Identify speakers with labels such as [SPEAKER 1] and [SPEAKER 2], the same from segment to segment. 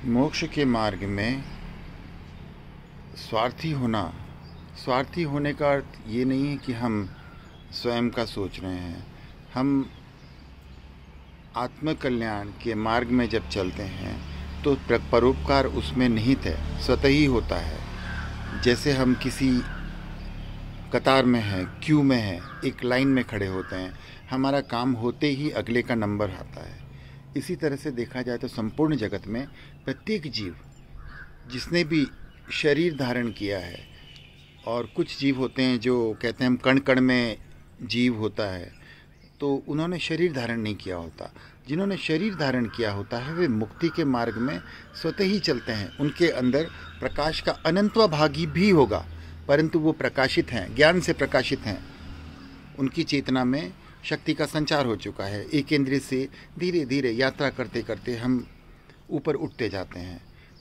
[SPEAKER 1] मोक्ष के मार्ग में स्वार्थी होने का अर्थ ये नहीं है कि हम स्वयं का सोच रहे हैं। हम आत्मकल्याण के मार्ग में जब चलते हैं तो परोपकार उसमें निहित है, स्वतः ही होता है। जैसे हम किसी कतार में हैं, क्यू में हैं, एक लाइन में खड़े होते हैं, हमारा काम होते ही अगले का नंबर आता है। इसी तरह से देखा जाए तो संपूर्ण जगत में प्रत्येक जीव जिसने भी शरीर धारण किया है, और कुछ जीव होते हैं जो कहते हैं हम कण कण में जीव होता है, तो उन्होंने शरीर धारण नहीं किया होता। जिन्होंने शरीर धारण किया होता है वे मुक्ति के मार्ग में स्वतः ही चलते हैं। उनके अंदर प्रकाश का अनंतवा भागी भी होगा, परंतु वो प्रकाशित हैं, ज्ञान से प्रकाशित हैं। उनकी चेतना में शक्ति का संचार हो चुका है। एक इंद्रिय से धीरे धीरे यात्रा करते करते हम ऊपर उठते जाते हैं।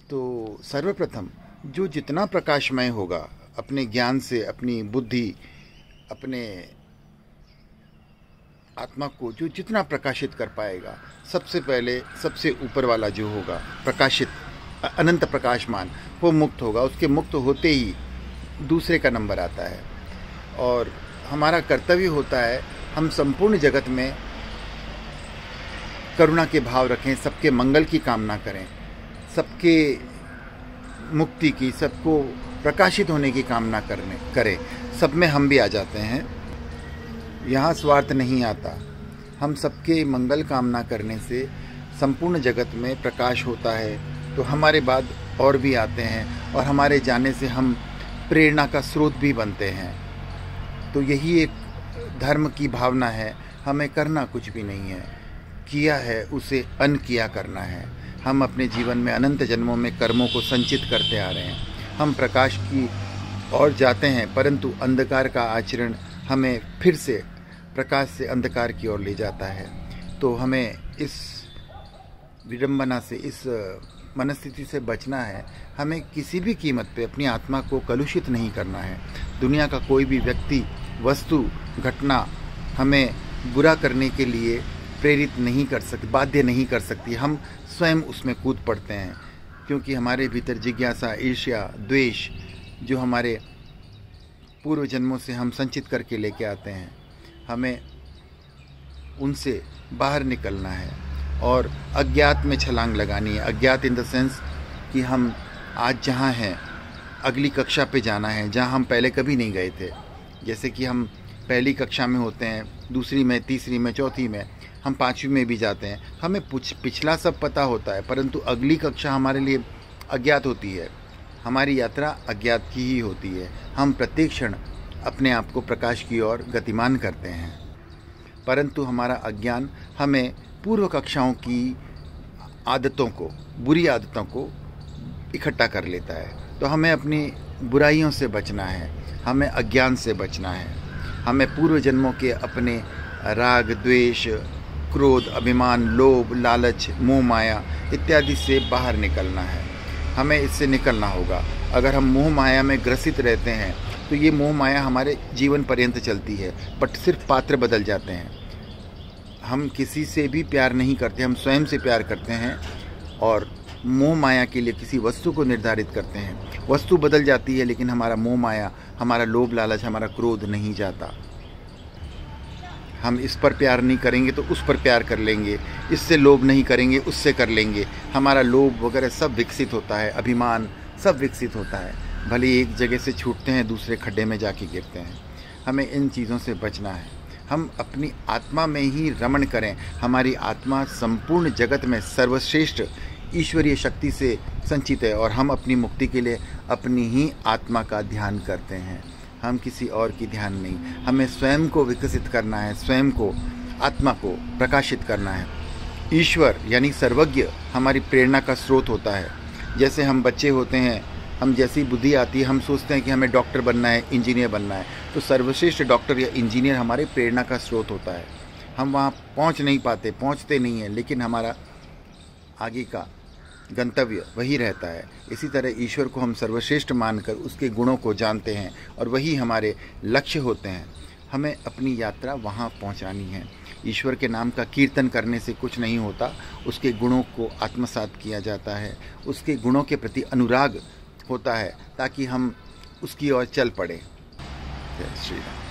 [SPEAKER 1] तो सर्वप्रथम जो जितना प्रकाशमय होगा, अपने ज्ञान से, अपनी बुद्धि, अपने आत्मा को जो जितना प्रकाशित कर पाएगा, सबसे पहले सबसे ऊपर वाला जो होगा प्रकाशित अनंत प्रकाशमान, वो मुक्त होगा। उसके मुक्त होते ही दूसरे का नंबर आता है। और हमारा कर्तव्य होता है हम संपूर्ण जगत में करुणा के भाव रखें, सबके मंगल की कामना करें, सबके मुक्ति की, सबको प्रकाशित होने की कामना करें। सब में हम भी आ जाते हैं। यहाँ स्वार्थ नहीं आता। हम सबके मंगल कामना करने से संपूर्ण जगत में प्रकाश होता है। तो हमारे बाद और भी आते हैं और हमारे जाने से हम प्रेरणा का स्रोत भी बनते हैं। तो यही एक धर्म की भावना है। हमें करना कुछ भी नहीं है, किया है उसे अनकिया करना है। हम अपने जीवन में अनंत जन्मों में कर्मों को संचित करते आ रहे हैं। हम प्रकाश की ओर जाते हैं, परंतु अंधकार का आचरण हमें फिर से प्रकाश से अंधकार की ओर ले जाता है। तो हमें इस विडंबना से, इस मनस्थिति से बचना है। हमें किसी भी कीमत पे अपनी आत्मा को कलुषित नहीं करना है। दुनिया का कोई भी व्यक्ति, वस्तु, घटना हमें बुरा करने के लिए प्रेरित नहीं कर सकती, बाध्य नहीं कर सकती। हम स्वयं उसमें कूद पड़ते हैं, क्योंकि हमारे भीतर जिज्ञासा, ईर्ष्या, द्वेष जो हमारे पूर्व जन्मों से हम संचित करके लेके आते हैं, हमें उनसे बाहर निकलना है और अज्ञात में छलांग लगानी है। अज्ञात इन द सेंस कि हम आज जहाँ हैं अगली कक्षा पे जाना है, जहाँ हम पहले कभी नहीं गए थे। जैसे कि हम पहली कक्षा में होते हैं, दूसरी में, तीसरी में, चौथी में, हम पाँचवीं में भी जाते हैं। हमें पिछला सब पता होता है, परंतु अगली कक्षा हमारे लिए अज्ञात होती है। हमारी यात्रा अज्ञात की ही होती है। हम प्रत्येक क्षण अपने आप को प्रकाश की ओर गतिमान करते हैं, परंतु हमारा अज्ञान हमें पूर्व कक्षाओं की आदतों को, बुरी आदतों को इकट्ठा कर लेता है। तो हमें अपनी बुराइयों से बचना है, हमें अज्ञान से बचना है। हमें पूर्व जन्मों के अपने राग, द्वेष, क्रोध, अभिमान, लोभ, लालच, मोह माया इत्यादि से बाहर निकलना है। हमें इससे निकलना होगा। अगर हम मोह माया में ग्रसित रहते हैं तो ये मोह माया हमारे जीवन पर्यंत चलती है, बट सिर्फ पात्र बदल जाते हैं। हम किसी से भी प्यार नहीं करते, हम स्वयं से प्यार करते हैं और मोह माया के लिए किसी वस्तु को निर्धारित करते हैं। वस्तु बदल जाती है, लेकिन हमारा मोह माया, हमारा लोभ, लालच, हमारा क्रोध नहीं जाता। हम इस पर प्यार नहीं करेंगे तो उस पर प्यार कर लेंगे, इससे लोभ नहीं करेंगे उससे कर लेंगे। हमारा लोभ वगैरह सब विकसित होता है, अभिमान सब विकसित होता है। भले एक जगह से छूटते हैं, दूसरे खड्डे में जाके गिरते हैं। हमें इन चीज़ों से बचना है। हम अपनी आत्मा में ही रमण करें। हमारी आत्मा संपूर्ण जगत में सर्वश्रेष्ठ ईश्वरीय शक्ति से संचित है और हम अपनी मुक्ति के लिए अपनी ही आत्मा का ध्यान करते हैं। हम किसी और की ध्यान नहीं। हमें स्वयं को विकसित करना है, स्वयं को, आत्मा को प्रकाशित करना है। ईश्वर यानी सर्वज्ञ हमारी प्रेरणा का स्रोत होता है। जैसे हम बच्चे होते हैं, हम जैसी बुद्धि आती है हम सोचते हैं कि हमें डॉक्टर बनना है, इंजीनियर बनना है, तो सर्वश्रेष्ठ डॉक्टर या इंजीनियर हमारे प्रेरणा का स्रोत होता है। हम वहाँ पहुँच नहीं पाते, पहुँचते नहीं हैं, लेकिन हमारा आगे का गंतव्य वही रहता है। इसी तरह ईश्वर को हम सर्वश्रेष्ठ मानकर उसके गुणों को जानते हैं और वही हमारे लक्ष्य होते हैं। हमें अपनी यात्रा वहाँ पहुँचानी है। ईश्वर के नाम का कीर्तन करने से कुछ नहीं होता, उसके गुणों को आत्मसात किया जाता है, उसके गुणों के प्रति अनुराग होता है ताकि हम उसकी ओर चल पड़े। जय श्री राम।